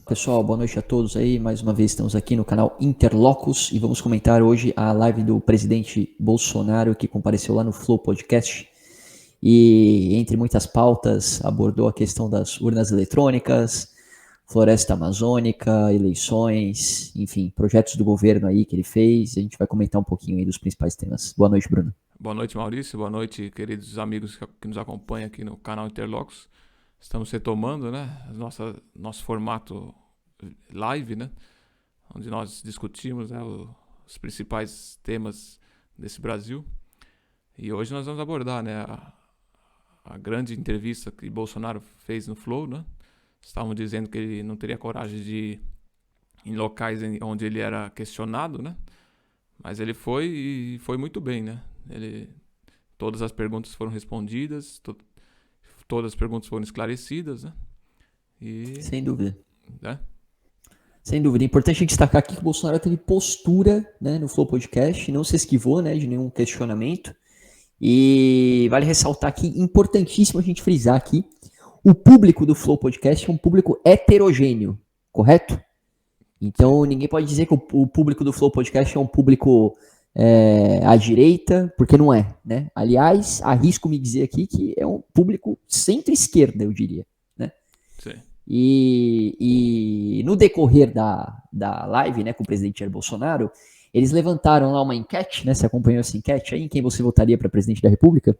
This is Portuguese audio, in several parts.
Pessoal, boa noite a todos aí. Mais uma vez estamos aqui no canal Interlocos e vamos comentar hoje a live do presidente Bolsonaro que compareceu lá no Flow Podcast e, entre muitas pautas, abordou a questão das urnas eletrônicas, floresta amazônica, eleições, enfim, projetos do governo aí que ele fez. A gente vai comentar um pouquinho aí dos principais temas. Boa noite, Bruno. Boa noite, Maurício. Boa noite, queridos amigos que nos acompanham aqui no canal Interlocos. Estamos retomando, né, nosso formato live, né, onde nós discutimos, né, os principais temas desse Brasil. E hoje nós vamos abordar, né, a grande entrevista que Bolsonaro fez no Flow, né. Estavam dizendo que ele não teria coragem de ir em locais onde ele era questionado, né, mas ele foi e foi muito bem, né. Todas as perguntas foram respondidas, todas as perguntas foram esclarecidas, né? Sem dúvida. Né? Sem dúvida. É importante a gente destacar aqui que o Bolsonaro teve postura, né, no Flow Podcast, não se esquivou, né, de nenhum questionamento. E vale ressaltar aqui, importantíssimo a gente frisar aqui, o público do Flow Podcast é um público heterogêneo, correto? Então ninguém pode dizer que o público do Flow Podcast é um público à direita, porque não é, né? Aliás, arrisco me dizer aqui que é um público centro-esquerda, eu diria, né? Sim. E no decorrer da live, né, com o presidente Jair Bolsonaro, eles levantaram lá uma enquete, né? Você acompanhou essa enquete aí? Em quem você votaria para presidente da República?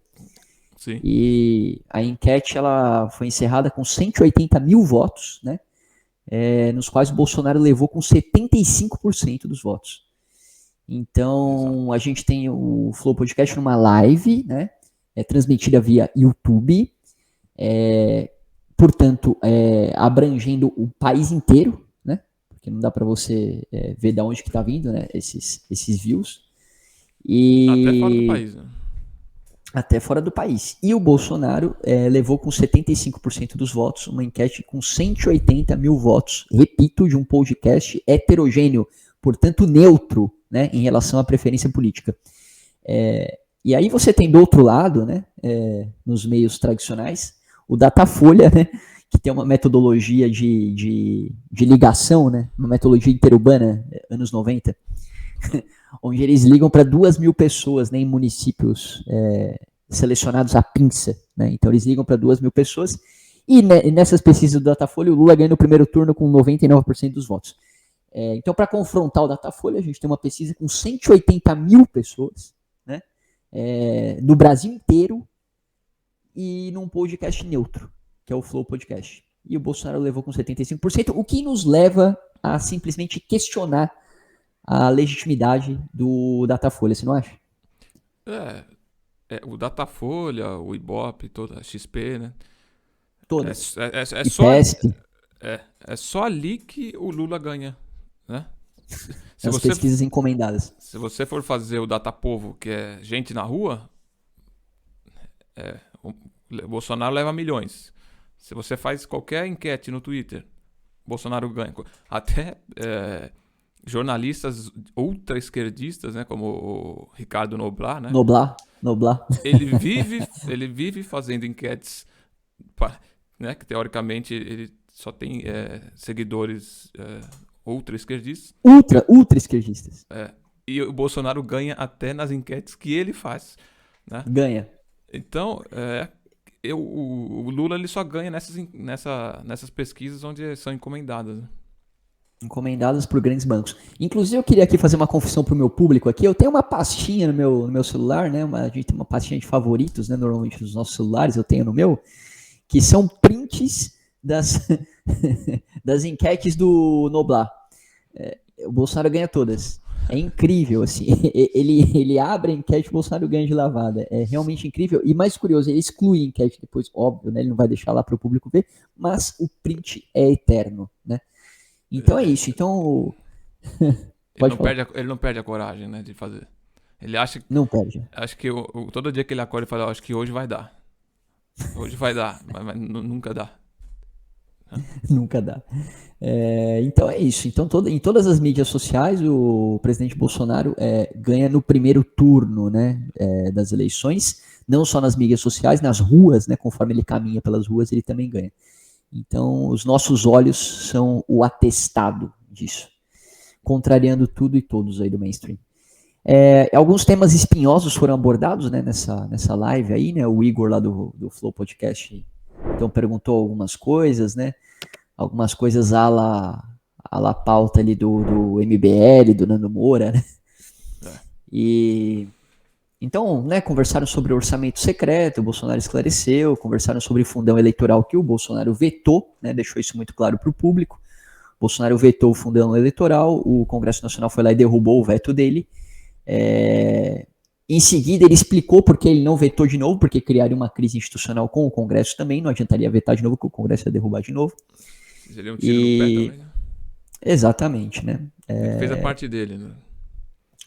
Sim. E a enquete ela foi encerrada com 180 mil votos, né? Nos quais o Bolsonaro levou com 75% dos votos. Então, Exato. a gente tem o Flow Podcast numa live, né? Transmitida via YouTube, portanto, abrangendo o país inteiro, né? Porque não dá para você ver de onde que tá vindo, né? Esses views. Até fora do país, né? Até fora do país. E o Bolsonaro levou com 75% dos votos, uma enquete com 180 mil votos, repito, de um podcast heterogêneo, portanto neutro, né, em relação à preferência política. E aí você tem do outro lado, né, nos meios tradicionais, o Datafolha, né, que tem uma metodologia de ligação, né, uma metodologia interurbana, anos 90, onde eles ligam para 2.000 pessoas, né, em municípios selecionados à pinça, né? Então eles ligam para 2.000 pessoas e nessas pesquisas do Datafolha o Lula ganha no primeiro turno com 99% dos votos. Então, para confrontar o Datafolha, a gente tem uma pesquisa com 180 mil pessoas, né, no Brasil inteiro e num podcast neutro, que é o Flow Podcast. E o Bolsonaro levou com 75%, o que nos leva a simplesmente questionar a legitimidade do Datafolha, você não acha? O Datafolha, o Ibope, toda a XP, né? Todas. É E só, PESP, é só ali que o Lula ganha, né? Se nas você, pesquisas encomendadas. se você for fazer o Datapovo, que é gente na rua, o Bolsonaro leva milhões. Se você faz qualquer enquete no Twitter, Bolsonaro ganha. Até jornalistas ultra-esquerdistas, né, como o Ricardo Noblat, né? Noblar. Ele vive fazendo enquetes, né, que teoricamente ele só tem seguidores ultra-esquerdistas. Ultra esquerdistas. E o Bolsonaro ganha até nas enquetes que ele faz, né? Ganha. Então, o Lula ele só ganha nessas pesquisas onde são encomendadas, né? Encomendadas por grandes bancos. Inclusive, eu queria aqui fazer uma confissão pro meu público aqui. Eu tenho uma pastinha no meu celular, né? A gente tem uma pastinha de favoritos, né? Normalmente nos nossos celulares, eu tenho no meu, que são prints das enquetes do Noblar. O Bolsonaro ganha todas. É incrível, assim. Ele abre a enquete, o Bolsonaro ganha de lavada. É realmente incrível. E mais curioso, ele exclui a enquete depois, óbvio, né? Ele não vai deixar lá para o público ver, mas o print é eterno, né? Então é isso. Então, pode falar. Ele não perde a coragem, né, de fazer. Ele acha, Não perde. acho que todo dia que ele acorda ele fala, acho que hoje vai dar. Hoje vai dar, mas nunca dá. Nunca dá. Então é isso. Então, em todas as mídias sociais, o presidente Bolsonaro ganha no primeiro turno, né, das eleições, não só nas mídias sociais, nas ruas, né, conforme ele caminha pelas ruas, ele também ganha. Então, os nossos olhos são o atestado disso, contrariando tudo e todos aí do mainstream. Alguns temas espinhosos foram abordados, né, nessa live aí, né? O Igor lá do Flow Podcast então perguntou algumas coisas, né? Algumas coisas à la pauta ali do MBL, do Nando Moura, né? E então, né, conversaram sobre o orçamento secreto, o Bolsonaro esclareceu, conversaram sobre o fundão eleitoral que o Bolsonaro vetou, né? Deixou isso muito claro para o público. O Bolsonaro vetou o fundão eleitoral, o Congresso Nacional foi lá e derrubou o veto dele. Em seguida, ele explicou por que ele não vetou de novo, porque criaria uma crise institucional com o Congresso também, não adiantaria vetar de novo, porque o Congresso ia derrubar de novo. Seria um tiro no pé também, né? Exatamente, né? Ele fez a parte dele, né?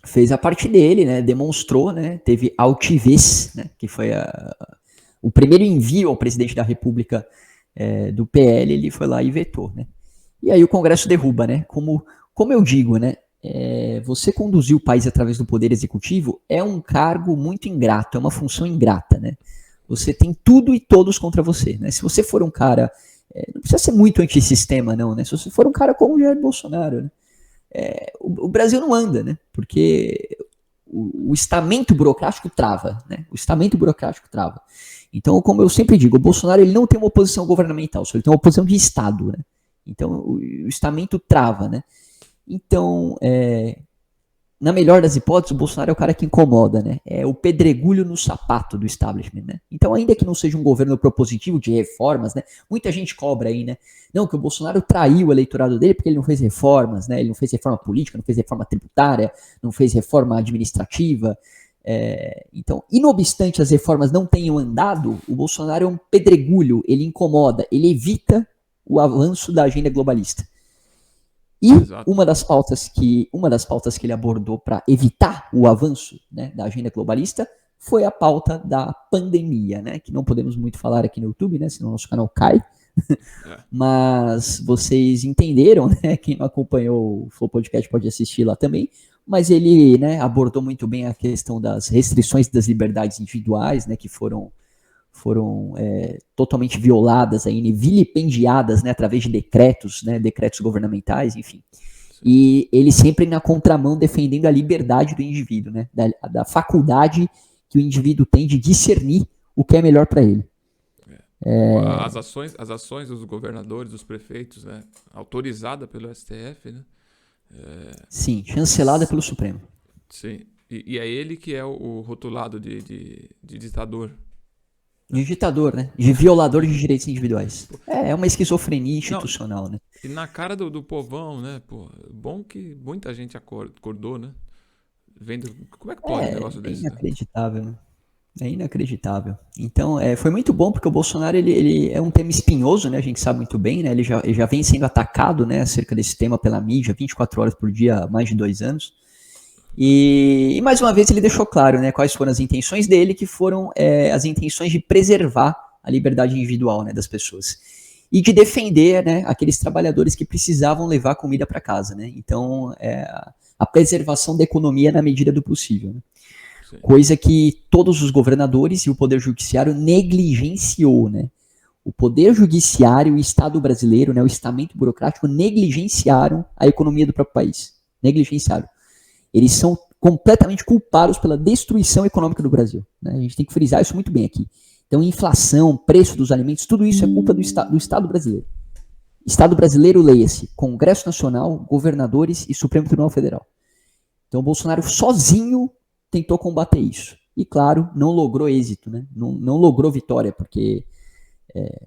Fez a parte dele, né? Demonstrou, né? Teve altivez, né? Que foi o primeiro envio ao presidente da República do PL, ele foi lá e vetou, né? E aí o Congresso derruba, né? Como eu digo, né? Você conduzir o país através do poder executivo é um cargo muito ingrato, é uma função ingrata, né? Você tem tudo e todos contra você, né? Se você for um cara, não precisa ser muito antissistema, não, né? Se você for um cara como o Jair Bolsonaro, né? O Brasil não anda, né? Porque o estamento burocrático trava, né? O estamento burocrático trava. Então, como eu sempre digo, o Bolsonaro ele não tem uma oposição governamental, só ele tem uma oposição de Estado, né? Então, o estamento trava, né? Então, na melhor das hipóteses, o Bolsonaro é o cara que incomoda, né? É o pedregulho no sapato do establishment, né? Então, ainda que não seja um governo propositivo de reformas, né? Muita gente cobra aí, né? Não, que o Bolsonaro traiu o eleitorado dele porque ele não fez reformas, né? Ele não fez reforma política, não fez reforma tributária, não fez reforma administrativa. Então, inobstante as reformas não tenham andado, o Bolsonaro é um pedregulho, ele incomoda, ele evita o avanço da agenda globalista. E uma das pautas que ele abordou para evitar o avanço, né, da agenda globalista foi a pauta da pandemia, né, que não podemos muito falar aqui no YouTube, né, senão nosso canal cai. Mas vocês entenderam, né? Quem não acompanhou o Flow Podcast pode assistir lá também. Mas ele, né, abordou muito bem a questão das restrições das liberdades individuais, né, que foram totalmente violadas, aí, vilipendiadas, né, através de decretos, né, decretos governamentais, enfim. E ele sempre na contramão defendendo a liberdade do indivíduo, né, da faculdade que o indivíduo tem de discernir o que é melhor para ele. As ações dos governadores, dos prefeitos, né, autorizada pelo STF, né? Sim, chancelada pelo Supremo. Sim, e é ele que é o rotulado de ditador. De ditador, né? De violador de direitos individuais. É uma esquizofrenia institucional, né? E na cara do povão, né? Pô, bom que muita gente acordou, né? Vendo. Como é que pode um negócio desse? É inacreditável, né? É inacreditável. Então, foi muito bom porque o Bolsonaro ele é um tema espinhoso, né? A gente sabe muito bem, né? Ele já vem sendo atacado, né? Acerca desse tema pela mídia, 24 horas por dia há mais de 2 anos. E mais uma vez ele deixou claro, né? Quais foram as intenções dele, que foram as intenções de preservar a liberdade individual, né, das pessoas. E de defender, né, aqueles trabalhadores que precisavam levar comida para casa, né? Então, a preservação da economia na medida do possível, né? Coisa que todos os governadores e o Poder Judiciário negligenciou, né? O Poder Judiciário e o Estado brasileiro, né, o estamento burocrático, negligenciaram a economia do próprio país. Negligenciaram. Eles são completamente culpados pela destruição econômica do Brasil, né? A gente tem que frisar isso muito bem aqui. Então, inflação, preço dos alimentos, tudo isso é culpa do Estado brasileiro. Estado brasileiro, leia-se, Congresso Nacional, governadores e Supremo Tribunal Federal. Então, o Bolsonaro sozinho tentou combater isso. E, claro, não logrou êxito, né? Não logrou vitória, porque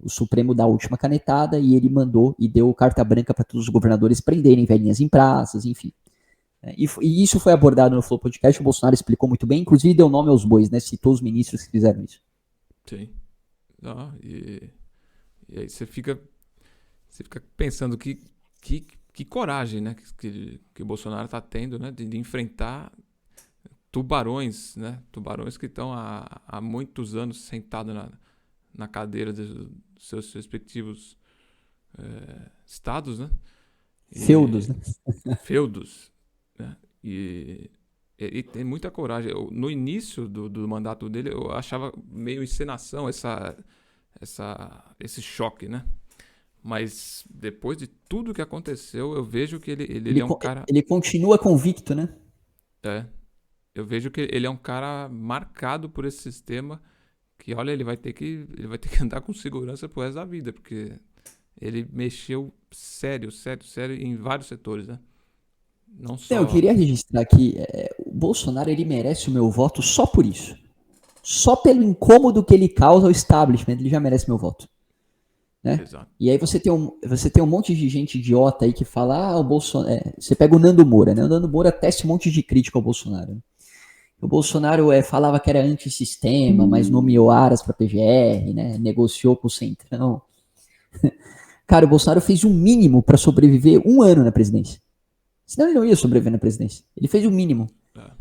o Supremo dá a última canetada e ele mandou e deu carta branca para todos os governadores prenderem velhinhas em praças, enfim. E isso foi abordado no Flow Podcast, o Bolsonaro explicou muito bem, inclusive deu nome aos bois, né? Citou os ministros que fizeram isso. Sim. E aí você fica pensando que coragem, né, que o Bolsonaro está tendo, né, de enfrentar tubarões, né? Tubarões que estão há muitos anos sentados na cadeira dos seus respectivos estados, né? Feudos, né? Feudos, né? E tem muita coragem. No início do mandato dele, eu achava meio encenação esse choque, né? Mas depois de tudo que aconteceu, eu vejo que ele é um cara... Ele continua convicto, né? Eu vejo que ele é um cara marcado por esse sistema que, olha, ele vai ter que andar com segurança pro resto da vida, porque ele mexeu sério em vários setores, né? Não só... Eu queria registrar que o Bolsonaro, ele merece o meu voto só por isso. Só pelo incômodo que ele causa ao establishment, ele já merece meu voto. Né? Exato. E aí você tem um monte de gente idiota aí que fala, o Bolsonaro... você pega o Nando Moura, né? O Nando Moura tece um monte de crítica ao Bolsonaro. Né? O Bolsonaro falava que era antissistema, mas nomeou Aras para PGR, né? Negociou com o Centrão. Cara, o Bolsonaro fez o mínimo para sobreviver 1 ano na presidência. Senão ele não ia sobreviver na presidência. Ele fez o mínimo.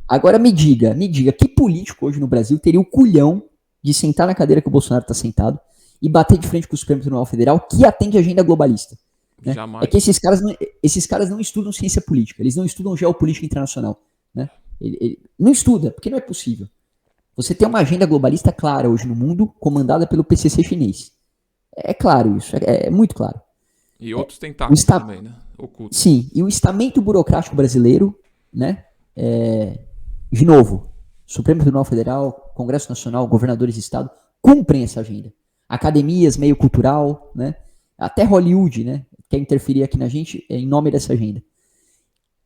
Agora me diga, que político hoje no Brasil teria o culhão de sentar na cadeira que o Bolsonaro está sentado e bater de frente com o Supremo Tribunal Federal que atende a agenda globalista? Né? É que esses caras não estudam ciência política, eles não estudam geopolítica internacional. Né? Ele não estuda, porque não é possível. Você tem uma agenda globalista clara hoje no mundo, comandada pelo PCC chinês. É claro isso, é muito claro. E outros tentáculos também, né? Ocultos. Sim, e o estamento burocrático brasileiro, né? De novo, Supremo Tribunal Federal, Congresso Nacional, governadores de estado, cumprem essa agenda. Academias, meio cultural, né? Até Hollywood, né? Quer interferir aqui na gente em nome dessa agenda.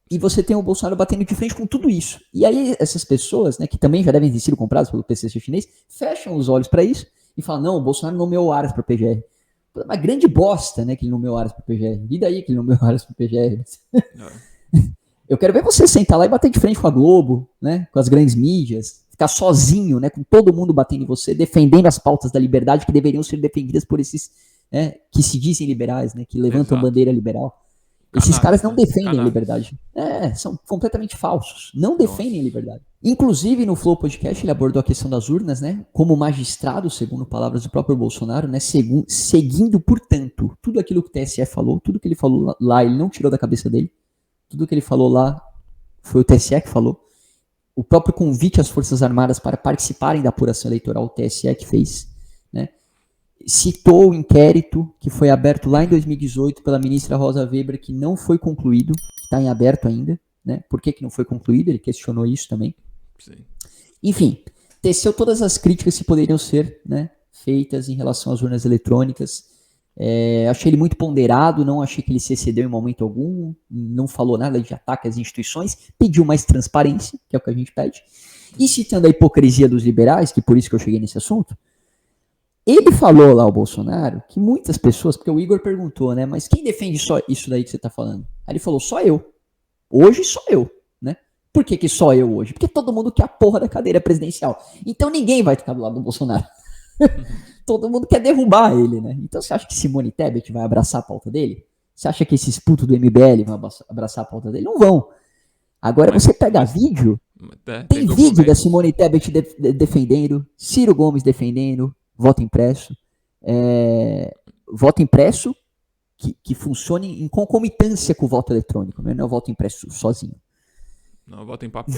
E você tem o Bolsonaro batendo de frente com tudo isso. E aí essas pessoas, né, que também já devem ter sido compradas pelo PCC chinês, fecham os olhos para isso e falam, não, o Bolsonaro nomeou Aras para PGR. Uma grande bosta, né, que ele nomeou Aras para PGR. E daí que ele nomeou Aras para PGR? Eu quero ver você sentar lá e bater de frente com a Globo, né, com as grandes mídias, ficar sozinho, né, com todo mundo batendo em você, defendendo as pautas da liberdade que deveriam ser defendidas por esses, né, que se dizem liberais, né, que levantam bandeira liberal. Esses caras não defendem a liberdade. São completamente falsos. Não defendem a liberdade. Inclusive, no Flow Podcast, ele abordou a questão das urnas, né? Como magistrado, segundo palavras do próprio Bolsonaro, né? Seguindo, portanto, tudo aquilo que o TSE falou, tudo que ele falou lá, ele não tirou da cabeça dele. Tudo que ele falou lá foi o TSE que falou. O próprio convite às Forças Armadas para participarem da apuração eleitoral, o TSE que fez, né? Citou o inquérito que foi aberto lá em 2018 pela ministra Rosa Weber, que não foi concluído, está em aberto ainda, né? Por que não foi concluído? Ele questionou isso também. Sim. Enfim, teceu todas as críticas que poderiam ser, né, feitas em relação às urnas eletrônicas. Achei ele muito ponderado, não achei que ele se excedeu em momento algum, não falou nada de ataque às instituições, pediu mais transparência, que é o que a gente pede. E citando a hipocrisia dos liberais, que por isso que eu cheguei nesse assunto, ele falou lá, o Bolsonaro, que muitas pessoas, porque o Igor perguntou, né, mas quem defende só isso daí que você tá falando? Aí ele falou, só eu. Hoje só eu, né? Por que só eu hoje? Porque todo mundo quer a porra da cadeira presidencial. Então ninguém vai ficar do lado do Bolsonaro. Todo mundo quer derrubar ele, né? Então você acha que Simone Tebet vai abraçar a pauta dele? Você acha que esses putos do MBL vão abraçar a pauta dele? Não vão. Agora você pega vídeo, tem vídeo da Simone Tebet defendendo, Ciro Gomes defendendo, voto impresso, que funcione em concomitância com o voto eletrônico, não é o voto impresso sozinho. Não, voto em papel.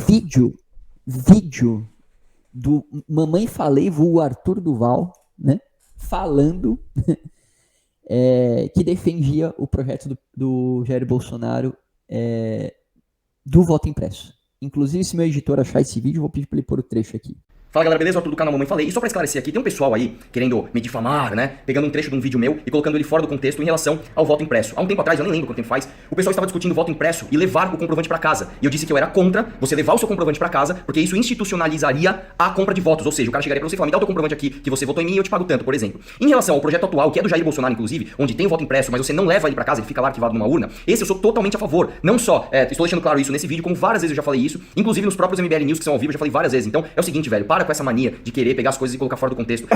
Vídeo do Mamãe Falei, vulgo Arthur Duval, né, falando que defendia o projeto do Jair Bolsonaro do voto impresso. Inclusive, se meu editor achar esse vídeo, eu vou pedir para ele pôr o trecho aqui. Fala galera, beleza? Arthur do canal Mamãe Falei. E só pra esclarecer aqui, tem um pessoal aí querendo me difamar, né? Pegando um trecho de um vídeo meu e colocando ele fora do contexto em relação ao voto impresso. Há um tempo atrás, eu nem lembro quanto tempo faz, o pessoal estava discutindo voto impresso e levar o comprovante pra casa. E eu disse que eu era contra você levar o seu comprovante pra casa, porque isso institucionalizaria a compra de votos. Ou seja, o cara chegaria pra você e falar, me dá o teu comprovante aqui que você votou em mim e eu te pago tanto, por exemplo. Em relação ao projeto atual, que é do Jair Bolsonaro, inclusive, onde tem o voto impresso, mas você não leva ele pra casa, ele fica lá arquivado numa urna, esse eu sou totalmente a favor. Não só, estou deixando claro isso nesse vídeo, como várias vezes eu já falei isso, inclusive nos próprios MBL News que são ao vivo, eu já falei várias vezes. Então, é o seguinte, velho, para com essa mania de querer pegar as coisas e colocar fora do contexto.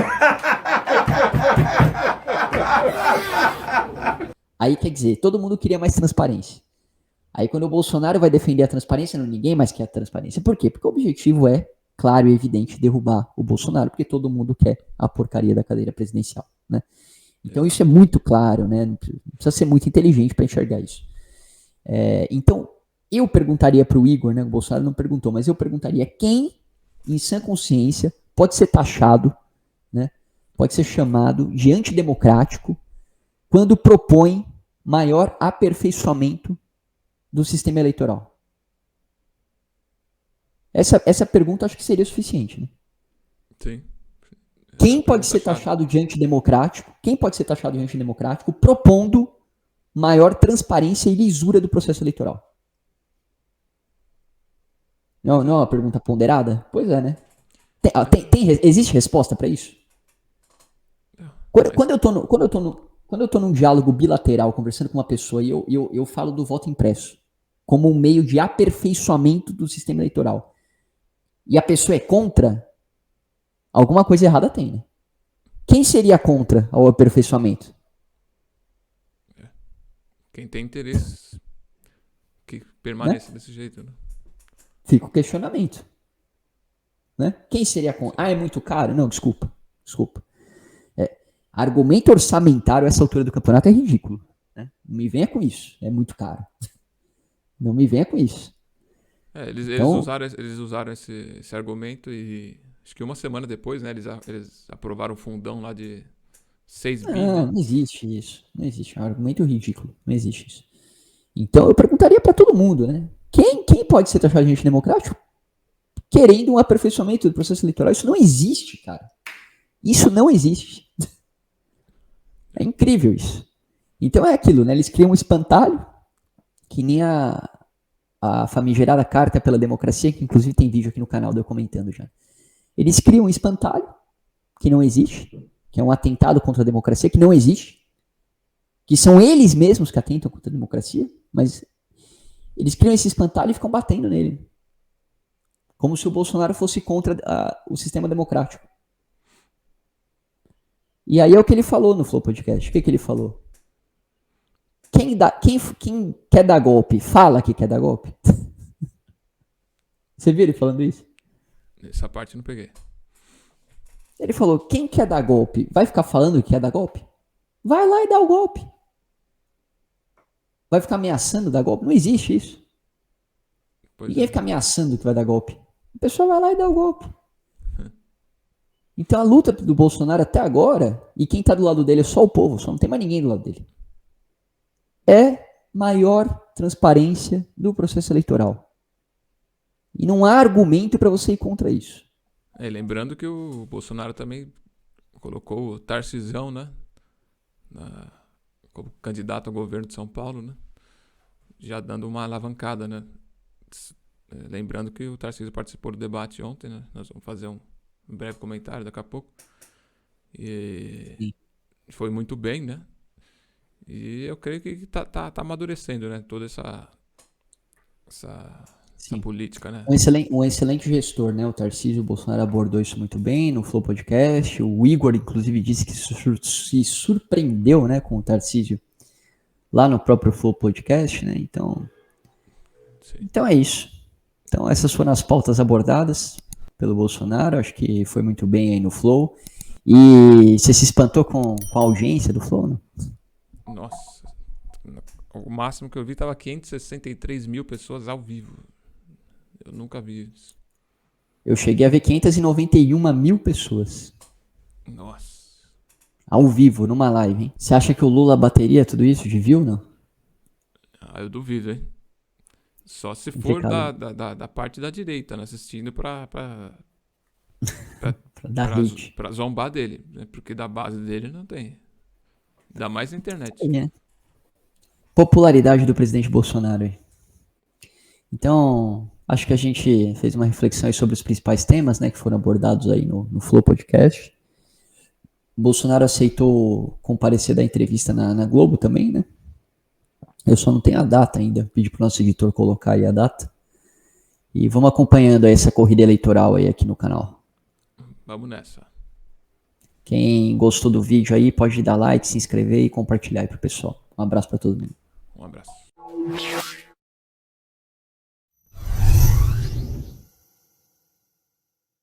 Aí quer dizer, todo mundo queria mais transparência. Aí quando o Bolsonaro vai defender a transparência, ninguém mais quer a transparência. Por quê? Porque o objetivo é, claro e evidente, derrubar o Bolsonaro, porque todo mundo quer a porcaria da cadeira presidencial, né? Então isso é muito claro, né? Não precisa ser muito inteligente para enxergar isso. Então, eu perguntaria para o Igor, né? O Bolsonaro não perguntou, mas eu perguntaria quem, em sã consciência, pode ser taxado, né? Pode ser chamado de antidemocrático quando propõe maior aperfeiçoamento do sistema eleitoral. Essa pergunta acho que seria suficiente, né? Sim. Quem pode ser taxado de antidemocrático? Quem pode ser taxado de antidemocrático propondo maior transparência e lisura do processo eleitoral? Não é uma pergunta ponderada? Pois é, né? Existe resposta para isso? Quando eu tô num diálogo bilateral, conversando com uma pessoa, e eu falo do voto impresso como um meio de aperfeiçoamento do sistema eleitoral, e a pessoa é contra, alguma coisa errada tem, né? Quem seria contra ao aperfeiçoamento? Quem tem interesse que permaneça desse jeito, né? Fica o questionamento. Né? Quem seria contra? É muito caro? Não, desculpa. Argumento orçamentário a essa altura do campeonato é ridículo. Né? Não me venha com isso. É muito caro. Não me venha com isso. Eles usaram esse argumento e acho que uma semana depois, né, eles aprovaram o fundão lá de 6 bi. Não existe isso. Não existe. É um argumento ridículo. Não existe isso. Então eu perguntaria para todo mundo, né? Quem pode ser taxado de antidemocrático? Querendo um aperfeiçoamento do processo eleitoral. Isso não existe, cara. Isso não existe. É incrível isso. Então é aquilo, né? Eles criam um espantalho, que nem a famigerada Carta pela Democracia, que inclusive tem vídeo aqui no canal de eu comentando já. Eles criam um espantalho, que não existe, que é um atentado contra a democracia, que não existe, que são eles mesmos que atentam contra a democracia, mas eles criam esse espantalho e ficam batendo nele. Como se o Bolsonaro fosse contra o sistema democrático. E aí é o que ele falou no Flow Podcast. O que ele falou? Quem quer dar golpe, fala que quer dar golpe. Você viu ele falando isso? Essa parte eu não peguei. Ele falou, quem quer dar golpe, vai ficar falando que quer dar golpe? Vai lá e dá o golpe. Vai ficar ameaçando dar golpe? Não existe isso. Ninguém fica ameaçando que vai dar golpe. A pessoa vai lá e dá o golpe. Então a luta do Bolsonaro até agora, e quem tá do lado dele é só o povo, só não tem mais ninguém do lado dele, é maior transparência do processo eleitoral. E não há argumento para você ir contra isso. Lembrando que o Bolsonaro também colocou o Tarcisão, né, como candidato ao governo de São Paulo, né, já dando uma alavancada, né. Lembrando que o Tarcísio participou do debate ontem, né, nós vamos fazer um breve comentário daqui a pouco. E foi muito bem, né? E eu creio que tá amadurecendo, né? Toda essa política, né? Um excelente gestor, né? O Tarcísio, o Bolsonaro abordou isso muito bem no Flow Podcast. O Igor, inclusive, disse que se surpreendeu, né, com o Tarcísio lá no próprio Flow Podcast, né? Então é isso. Então essas foram as pautas abordadas pelo Bolsonaro. Acho que foi muito bem aí no Flow. E você se espantou com a audiência do Flow, né? Nossa, o máximo que eu vi tava 563 mil pessoas ao vivo. Eu nunca vi isso. Eu cheguei a ver 591 mil pessoas. Nossa. Ao vivo, numa live, hein? Você acha que o Lula bateria tudo isso de view, não? Eu duvido, hein? Só se for da parte da direita, né? Assistindo pra zombar dele, né? Porque da base dele não tem. Ainda mais na internet. Popularidade do presidente Bolsonaro aí. Então, acho que a gente fez uma reflexão aí sobre os principais temas, né, que foram abordados aí no Flow Podcast. Bolsonaro aceitou comparecer da entrevista na Globo também, né? Eu só não tenho a data ainda. Pedi pro nosso editor colocar aí a data. E vamos acompanhando aí essa corrida eleitoral aí aqui no canal. Vamos nessa. Quem gostou do vídeo aí pode dar like, se inscrever e compartilhar aí pro pessoal. Um abraço para todo mundo. Um abraço.